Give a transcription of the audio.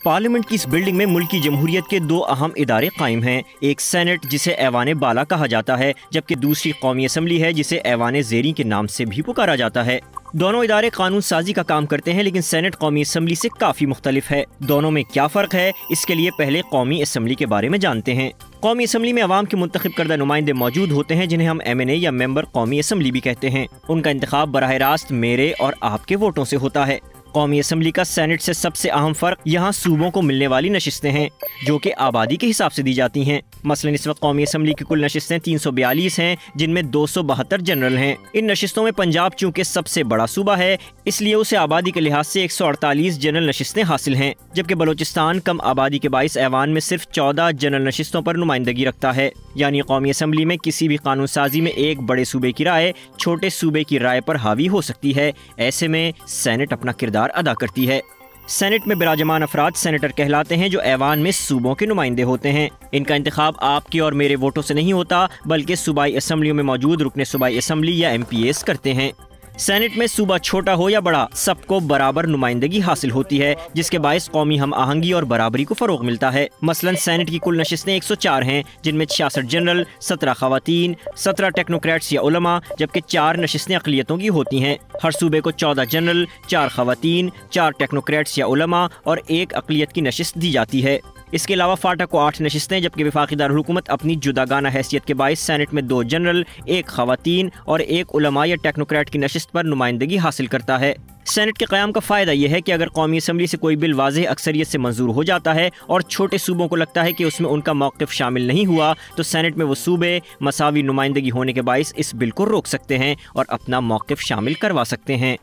Parliament की इस building में मुल्क की जमहूरियत के दो अहम इदारे कायम हैं। एक सेनेट जिसे ऐवान बाला कहा जाता है, जबकि दूसरी कौमी असम्बली है जिसे ऐवान ज़ेरी के नाम से भी पुकारा जाता है। दोनों इदारे कानून साजी का काम करते हैं, लेकिन सेनेट कौमी असम्बली से काफ़ी मुख्तलिफ है। दोनों में क्या फ़र्क है, इसके लिए पहले कौमी असम्बली के बारे में जानते हैं। कौमी असम्बली में अवाम के मुंतखब करदा नुमाइंदे मौजूद होते हैं, जिन्हें हम MNA या मेंबर कौमी असम्बली भी कहते हैं। उनका इंतखाब बराह रास्त मेरे और आपके वोटों से होता है। कौमी असम्बली का सेनेट से सबसे अहम फ़र्क यहाँ सूबों को मिलने वाली नशिस्तें हैं, जो कि आबादी के हिसाब से दी जाती हैं। मसलन इस वक्त कौमी असम्बली की कुल नशिस्तें 342 हैं, जिनमें 272 जनरल हैं। इन नशिस्तों में पंजाब चूँकि सबसे बड़ा सूबा है, इसलिए उसे आबादी के लिहाज से 148 जनरल नशिस्तें हासिल हैं, जबकि बलोचिस्तान कम आबादी के बाइस ऐवान में सिर्फ 14 जनरल नशिस्तों पर नुमाइंदगी रखता है। यानी कौमी असम्बली में किसी भी कानून साजी में एक बड़े सूबे की राय छोटे सूबे की राय पर हावी हो सकती है। ऐसे में सेनेट अपना किरदार अदा करती है। सेनेट में बिराजमान अफराद सेनेटर कहलाते हैं, जो ऐवान में सूबों के नुमाइंदे होते हैं। इनका इंतखाब आपके और मेरे वोटों से नहीं होता, बल्कि सूबाई असम्बलियों में मौजूद रुकने सूबाई असम्बली या MPAs करते हैं। सेनेट में सूबा छोटा हो या बड़ा, सबको बराबर नुमाइंदगी हासिल होती है, जिसके बायस कौमी हम आहंगी और बराबरी को फरोग मिलता है। मसलन सेनेट की कुल नशिस्तें 104 हैं, जिनमें 66 जनरल, 17 खवातीन, 17 टेक्नोक्रेट्स या उलमा, जबकि 4 नशिस्तें अक़लियतों की होती हैं। हर सूबे को 14 जनरल, 4 खवातीन, 4 टेक्नोक्रेट्स या उलमा और 1 अक़लियत की नशिस्त दी जाती है। इसके अलावा फाटा को 8 नशिस्तें, जबकि वफाकी दारुल हुकूमत अपनी जुदागाना हैसियत के बायस सेनेट में 2 जनरल, 1 खवातीन और 1 उलमा या टेक्नोक्रेट की नशिस्त पर नुमाइंदगी हासिल करता है। सेनेट के क़याम का फ़ायदा यह है कि अगर कौमी असम्बली से कोई बिल वाज़ेह अक्सरियत से मंजूर हो जाता है और छोटे सूबों को लगता है कि उसमें उनका मौक़िफ़ शामिल नहीं हुआ, तो सेनेट में वो सूबे मसावी नुमाइंदगी होने के बायस इस बिल को रोक सकते हैं और अपना मौक़िफ़ शामिल करवा सकते हैं।